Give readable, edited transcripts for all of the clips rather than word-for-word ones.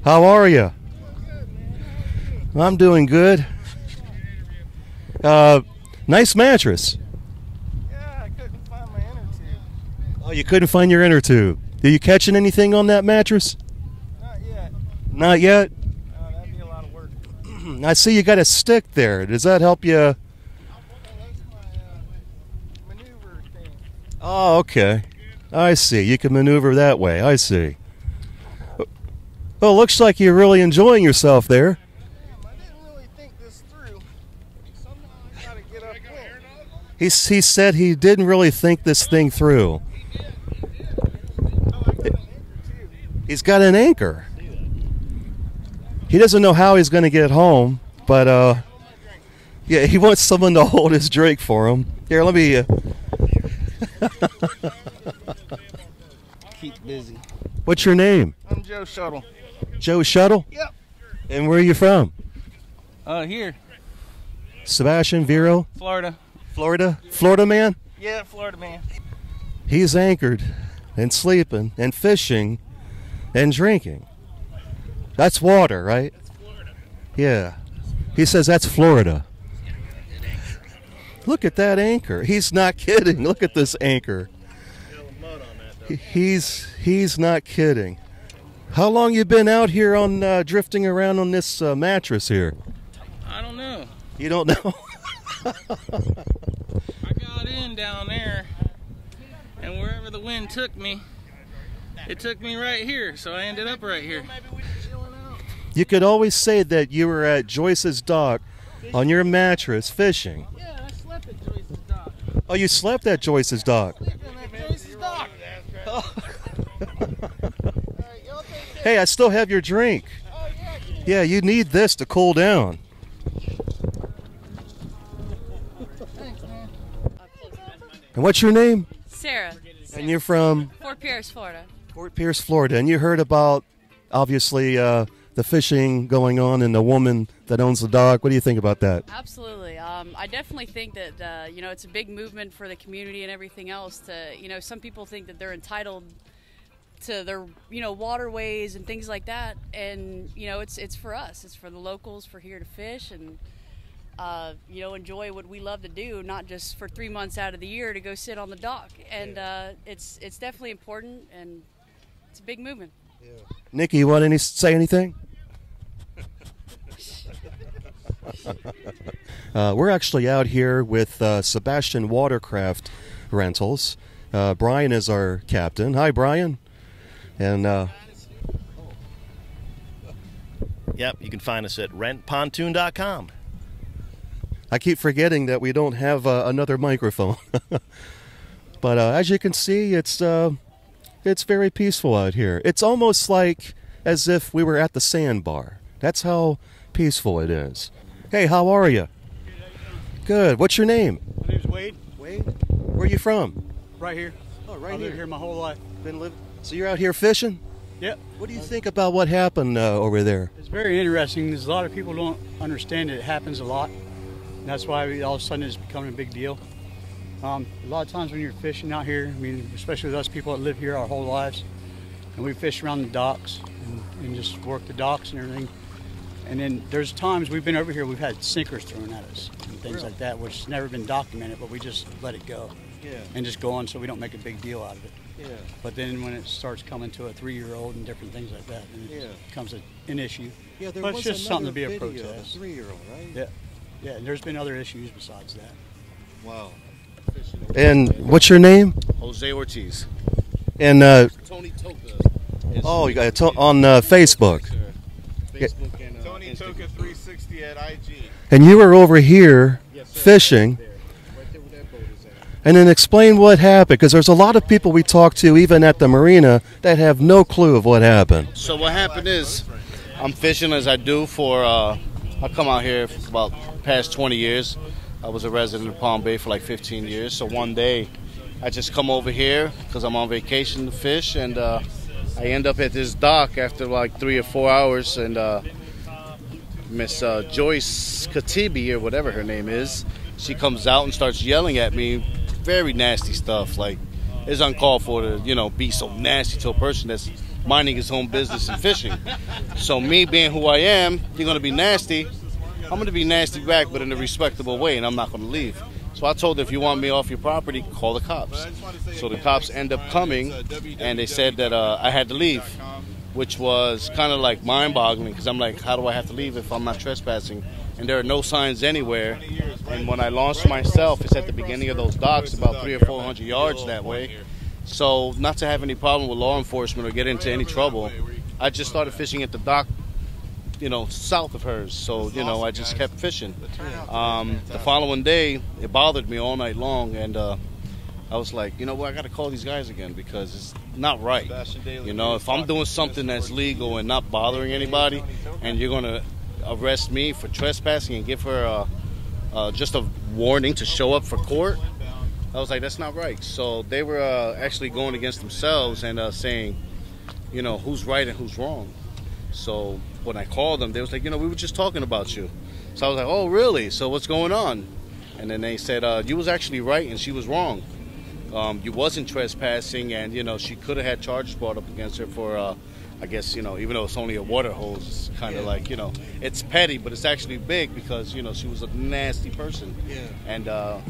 How are you? I'm doing good. Nice mattress. Yeah, I couldn't find my inner tube. Oh, you couldn't find your inner tube. Are you catching anything on that mattress? Not yet. Not yet? That'd be a lot of work. I see you got a stick there. Does that help you? That's my maneuver thing. Oh, okay. I see. You can maneuver that way. I see. Well, looks like you're really enjoying yourself there. Damn, I didn't really think this through. Somehow I gotta get upwind. He said he didn't really think this thing through. Oh, I got an anchor too. He's got an anchor. He doesn't know how he's going to get home, but yeah, he wants someone to hold his drink for him. Here, let me. Keep busy. What's your name? I'm Joe Shuttle. Joe Shuttle? Yep. And where are you from? Here, Sebastian, Vero? Florida. Florida? Florida man? Yeah, Florida man. He's anchored and sleeping and fishing and drinking. That's water, right? That's Florida. Yeah. He says that's Florida. Look at that anchor. He's not kidding. Look at this anchor. He's not kidding. How long you been out here on drifting around on this mattress here? I don't know. You don't know? I got in down there, and wherever the wind took me, it took me right here, so I ended up right here. You could always say that you were at Joyce's dock on your mattress fishing. Yeah, I slept at Joyce's dock. Oh, you slept at Joyce's dock. Joyce's dock. Hey, I still have your drink. Yeah, you need this to cool down. Thanks, man. And what's your name? Sarah. And you're from? Fort Pierce, Florida. Fort Pierce, Florida. And you heard about, obviously, the fishing going on and the woman that owns the dock. What do you think about that? Absolutely. I definitely think that, it's a big movement for the community and everything else to, some people think that they're entitled to their, waterways and things like that. And, it's for us. It's for the locals, for here to fish and, enjoy what we love to do, not just for 3 months out of the year to go sit on the dock. And it's definitely important, and it's a big movement. Yeah. Nikki, you want to say anything? We're actually out here with Sebastian Watercraft Rentals. Brian is our captain. Hi, Brian. And yep, you can find us at rentpontoon.com. I keep forgetting that we don't have another microphone. But as you can see, it's very peaceful out here. It's almost like as if we were at the sandbar. That's how peaceful it is. Hey, how are you? Good. What's your name? My name's Wade. Wade. Where are you from? Right here. Oh, right I've lived here my whole life. So you're out here fishing? Yep. What do you think about what happened over there? It's very interesting because a lot of people don't understand it happens a lot. And that's why all of a sudden it's becoming a big deal. A lot of times when you're fishing out here, especially with us people that live here our whole lives, and we fish around the docks and just work the docks and everything. And then there's times we've been over here, we've had sinkers thrown at us and things like that, which has never been documented, but we just let it go. Yeah. And just go on so we don't make a big deal out of it. Yeah. But then when it starts coming to a 3-year-old and different things like that, then it becomes an issue. Yeah, there but was it's just something to be a video of protest. a 3-year-old, right? Yeah. Yeah, and there's been other issues besides that. Wow. And what's your name? Jose Ortiz. And Tony Toka. oh, you got on Facebook. Facebook and Tony Toka 360 at IG. And you were over here fishing. And then explain what happened, because there's a lot of people we talk to, even at the marina, that have no clue of what happened. So what happened is, I'm fishing as I do for, I come out here for about past 20 years. I was a resident of Palm Bay for like 15 years. So one day, I just come over here because I'm on vacation to fish, and I end up at this dock after like 3 or 4 hours, and Miss Joyce Katibi, or whatever her name is, she comes out and starts yelling at me, very nasty stuff. Like, it's uncalled for to, be so nasty to a person that's minding his own business and fishing. So me being who I am, you're going to be nasty. I'm going to be nasty back, but in a respectable way, and I'm not going to leave. So I told them, if you want me off your property, call the cops. So the cops end up coming, and they said that I had to leave, which was kind of like mind-boggling, because I'm like, how do I have to leave if I'm not trespassing? And there are no signs anywhere. And when I launched myself, it's at the beginning of those docks, about 300 or 400 yards that way. So not to have any problem with law enforcement or get into any trouble, I just started fishing at the dock, south of hers. So, I just kept fishing. The following day, it bothered me all night long, and I was like, I got to call these guys again, because it's not right. If I'm doing something that's legal and not bothering anybody, and you're going to arrest me for trespassing and give her just a warning to show up for court, I was like, that's not right. So they were actually going against themselves and saying, who's right and who's wrong. So when I called them, they was like, we were just talking about you. So I was like, oh, really? So what's going on? And then they said, you was actually right and she was wrong. You wasn't trespassing, and, she could have had charges brought up against her for, I guess, even though it's only a water hose, it's kind of like, it's petty, but it's actually big because, she was a nasty person. Yeah. And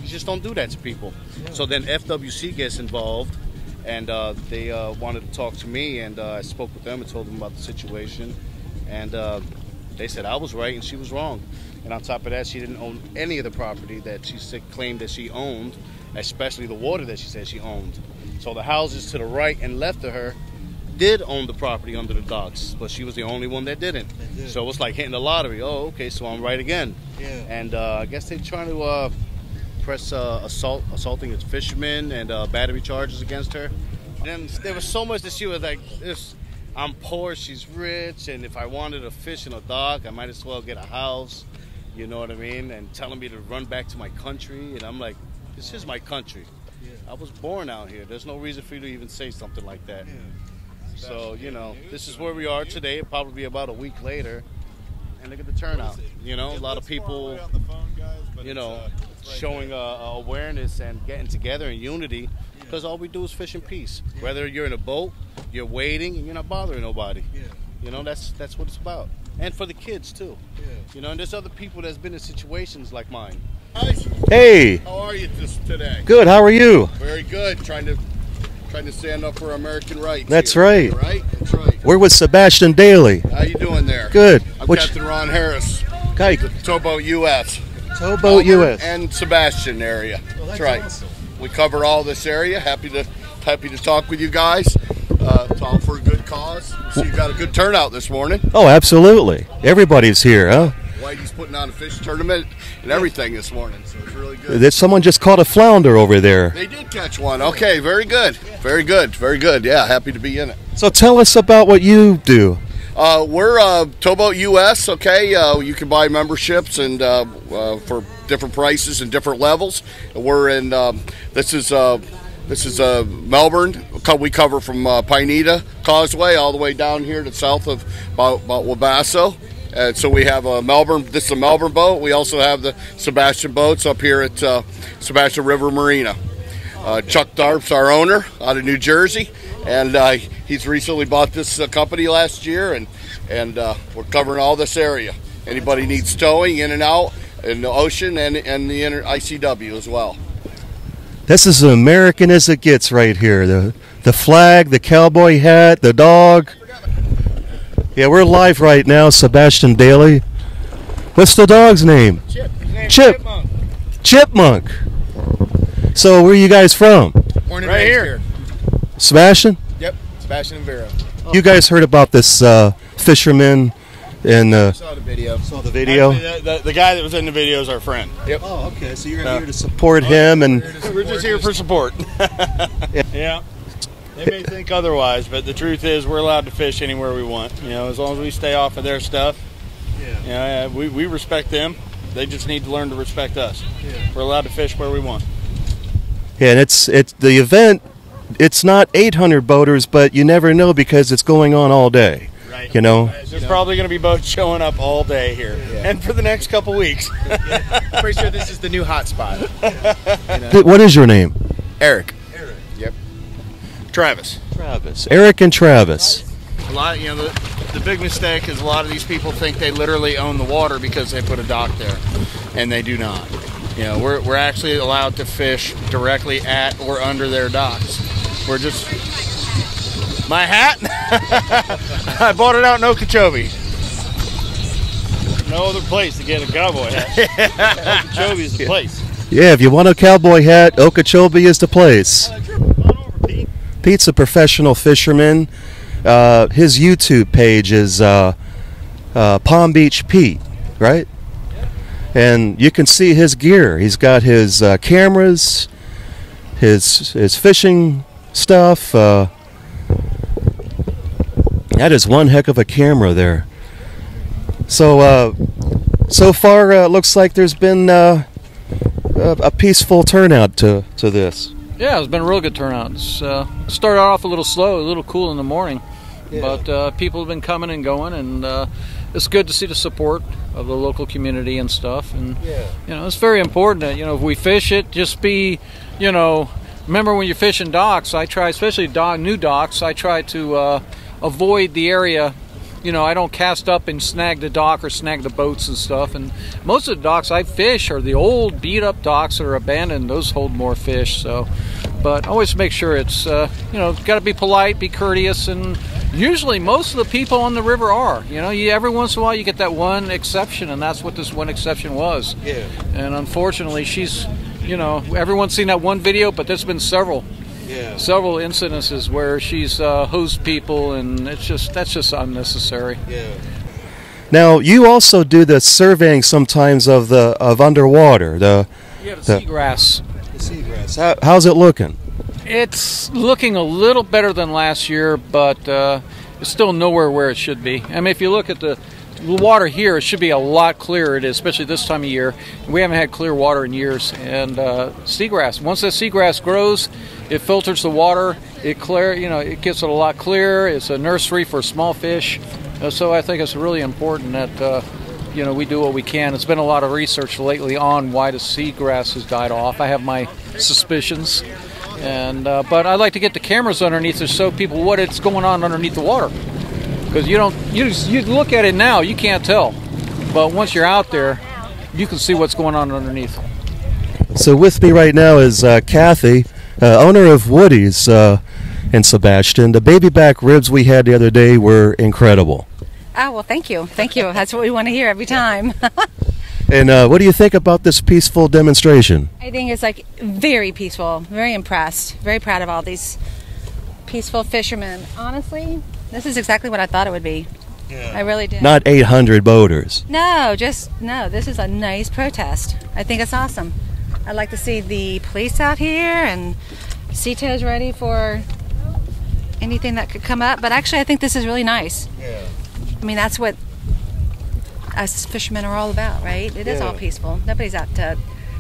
you just don't do that to people. Yeah. So then FWC gets involved, and they wanted to talk to me, and I spoke with them and told them about the situation. And they said I was right and she was wrong. And on top of that, she didn't own any of the property that she claimed that she owned, especially the water that she said she owned. So the houses to the right and left of her did own the property under the docks, but she was the only one that didn't. So it was like hitting the lottery. Oh, okay, so I'm right again. Yeah. And I guess they're trying to press assaulting a fisherman and battery charges against her. And there was so much that she was like, I'm poor, she's rich, and if I wanted to fish in a dock, I might as well get a house, you know what I mean? And telling me to run back to my country, and I'm like, this is my country. Yeah. I was born out here. There's no reason for you to even say something like that. Yeah. So, this is where we are today. It'll probably be about a week later. And look at the turnout. A lot of people, showing awareness and getting together in unity, because all we do is fish in peace. Whether you're in a boat, you're waiting, and you're not bothering nobody. That's what it's about. And for the kids, too. And there's other people that's been in situations like mine. Hey! How are you today? Good, how are you? Very good. Trying to stand up for American rights. That's here. right. Right? That's right. We're with Sebastian Daly. How you doing there? Good. I'm Captain Ron Harris. Guy. Towboat US. Towboat US. And Sebastian area. Well, that's right. Awesome. We cover all this area. Happy to talk with you guys. Talk for a good cause. So you got a good turnout this morning. Oh, absolutely. Everybody's here, huh? Whitey's putting on a fish tournament and everything this morning, so it's really good. Someone just caught a flounder over there. They did catch one. Okay, very good. Very good. Very good. Yeah, happy to be in it. So tell us about what you do. We're Towboat US, okay? You can buy memberships and for different prices and different levels. We're in, this is Melbourne. We cover from Pineda Causeway all the way down here to south of about Wabasso. And so we have a Melbourne, this is a Melbourne boat. We also have the Sebastian boats up here at Sebastian River Marina. Chuck Darp's our owner out of New Jersey, and he's recently bought this company last year, and we're covering all this area. Anybody needs towing in and out in the ocean and the ICW as well. This is as American as it gets right here. The flag, the cowboy hat, the dog. Yeah, we're live right now, Sebastian Daly. What's the dog's name? Chip. His name's Chip. Chipmunk. Chipmunk. So where are you guys from? Born and raised here. Sebastian? Yep, Sebastian and Vero. You guys heard about this fisherman and Saw the video. saw the video? Actually, the guy that was in the video is our friend. Yep. Oh, okay. So you're here to support him, and We're just here for support. Yeah. They may think otherwise, but the truth is we're allowed to fish anywhere we want. As long as we stay off of their stuff. Yeah. We respect them. They just need to learn to respect us. Yeah. We're allowed to fish where we want. yeah, and it's the event. It's not 800 boaters, but you never know because it's going on all day. Right. There's probably going to be boats showing up all day here, and for the next couple weeks. I'm pretty sure this is the new hot spot. What is your name? Eric. Yep. Travis. Eric and Travis. A lot, you know, the big mistake is a lot of these people think they literally own the water because they put a dock there, and they do not. You know, we're actually allowed to fish directly at or under their docks. We're just... My hat? I bought it out in Okeechobee. No other place to get a cowboy hat. Okeechobee is the place. Yeah, if you want a cowboy hat, Okeechobee is the place. Pete's a professional fisherman. His YouTube page is Palm Beach Pete, right? And you can see his gear. He's got his cameras, his fishing stuff. That is one heck of a camera there. So so far, it looks like there's been a peaceful turnout to this. Yeah, it's been a real good turnout. It's started out off a little slow, a little cool in the morning, but people have been coming and going, and it's good to see the support of the local community and stuff. And you know, it's very important that, you know, if we fish it, just be, you know, remember when you're fishing docks, I try, especially new docks, I try to avoid the area. You know, I don't cast up and snag the dock or snag the boats and stuff. And most of the docks I fish are the old beat-up docks that are abandoned. Those hold more fish. So, but always make sure it's, you know, got to be polite, be courteous, and usually most of the people on the river are. You know, every once in a while you get that one exception, and that's what this one exception was. Yeah. And unfortunately, she's, you know, everyone's seen that one video, but there's been several incidences where she's hosed people, and that's just unnecessary. Yeah. Now you also do the surveying sometimes of underwater. The seagrass. The seagrass. How's it looking? It's looking a little better than last year, but it's still nowhere where it should be. I mean, if you look at the water here, it should be a lot clearer. It is, especially this time of year. We haven't had clear water in years. And seagrass. Once the seagrass grows, it filters the water. It gets it a lot clearer. It's a nursery for small fish. So I think it's really important that you know, we do what we can. It's been a lot of research lately on why the seagrass has died off. I have my suspicions, and but I like to get the cameras underneath to show people what it's going on underneath the water. Because you look at it now, you can't tell, but once you're out there, you can see what's going on underneath. So with me right now is Kathy, owner of Woody's in Sebastian. The baby back ribs we had the other day were incredible. Oh, well, thank you. Thank you. That's what we want to hear every time. And what do you think about this peaceful demonstration? I think it's like very peaceful, very impressed, very proud of all these peaceful fishermen. Honestly, this is exactly what I thought it would be. Yeah. I really did. Not 800 boaters. No, this is a nice protest. I think it's awesome. I'd like to see the police out here and CTO's ready for anything that could come up. But actually, I think this is really nice. Yeah. I mean, that's what us fishermen are all about, right? It is all peaceful. Nobody's out to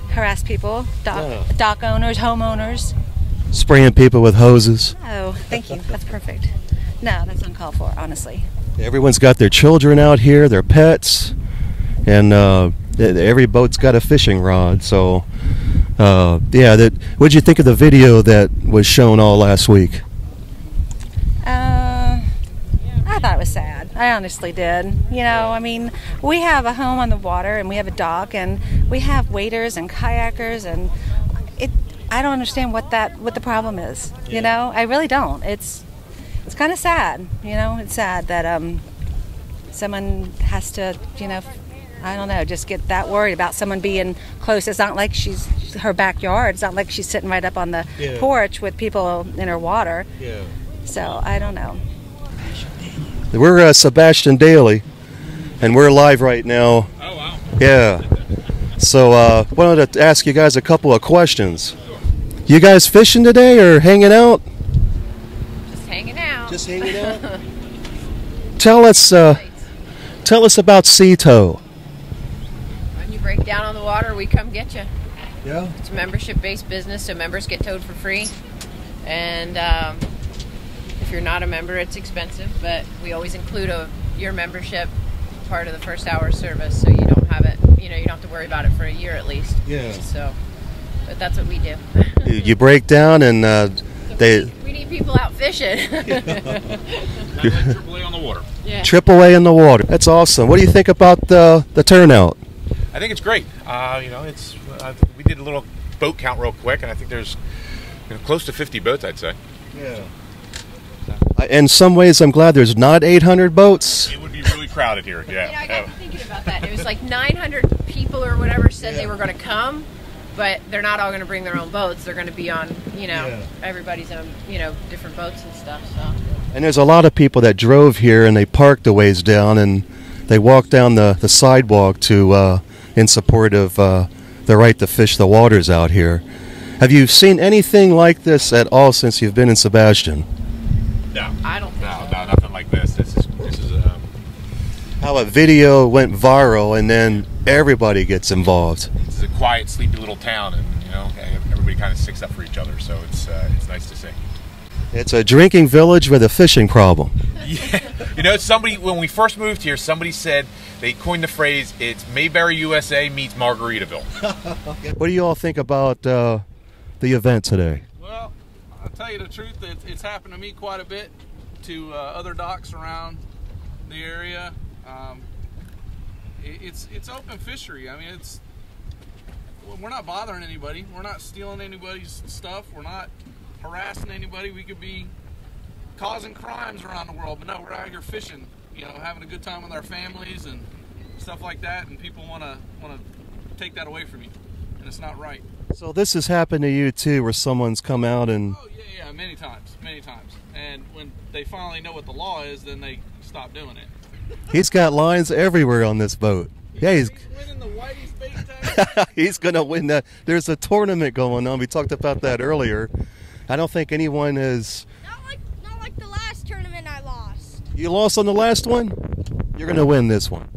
harass people, dock owners, homeowners. Spraying people with hoses. Oh, thank you. That's perfect. No, that's uncalled for, honestly. Everyone's got their children out here, their pets, and every boat's got a fishing rod. So, what'd you think of the video that was shown all last week? I thought it was sad. I honestly did. You know, I mean, we have a home on the water, and we have a dock, and we have waders and kayakers, and I don't understand what the problem is. You know, I really don't. It's kind of sad. You know, it's sad that someone has to, you know, I don't know, just get that worried about someone being close. It's not like she's her backyard. It's not like she's sitting right up on the porch with people in her water. Yeah. So I don't know. We're Sebastian Daily, and we're live right now. Oh, wow. Yeah. So wanted to ask you guys a couple of questions. You guys fishing today or hanging out? Just hanging out. Just hanging out? Tell us about CTO. When you break down on the water, we come get you. Yeah. It's a membership-based business, so members get towed for free. And if you're not a member, it's expensive, but we always include your membership part of the first hour service, so you don't have it. You know, you don't have to worry about it for a year at least. Yeah. So, but that's what we do. You break down, and we need people out fishing. AAA on the water. Yeah. AAA in the water. That's awesome. What do you think about the turnout? I think it's great. You know, we did a little boat count real quick, and I think there's close to 50 boats, I'd say. Yeah. In some ways, I'm glad there's not 800 boats. It would be really crowded here. Yeah. I got thinking about that. It was like 900 people or whatever said they were going to come, but they're not all going to bring their own boats. They're going to be on, everybody's own, different boats and stuff. So. And there's a lot of people that drove here and they parked a ways down and they walked down the sidewalk to in support of the right to fish the waters out here. Have you seen anything like this at all since you've been in Sebastian? No, I don't think so. No, nothing like this. This is how a video went viral and then everybody gets involved. This is a quiet, sleepy little town, and everybody kind of sticks up for each other. So it's nice to see. It's a drinking village with a fishing problem. Yeah, somebody when we first moved here, somebody said they coined the phrase "It's Mayberry, USA meets Margaritaville." What do you all think about the event today? Well, I'll tell you the truth, it's happened to me quite a bit, to other docks around the area. It's open fishery. I mean, we're not bothering anybody. We're not stealing anybody's stuff. We're not harassing anybody. We could be causing crimes around the world, but no, we're out here fishing, having a good time with our families and stuff like that, and people want to take that away from you, and it's not right. So this has happened to you too, where someone's come out and... Oh, yeah, many times. And when they finally know what the law is, then they stop doing it. He's got lines everywhere on this boat. Yeah, he's winning the Whitey's bait tag. He's going to win that. There's a tournament going on. We talked about that earlier. I don't think anyone has... Not like the last tournament I lost. You lost on the last one? You're going to win this one.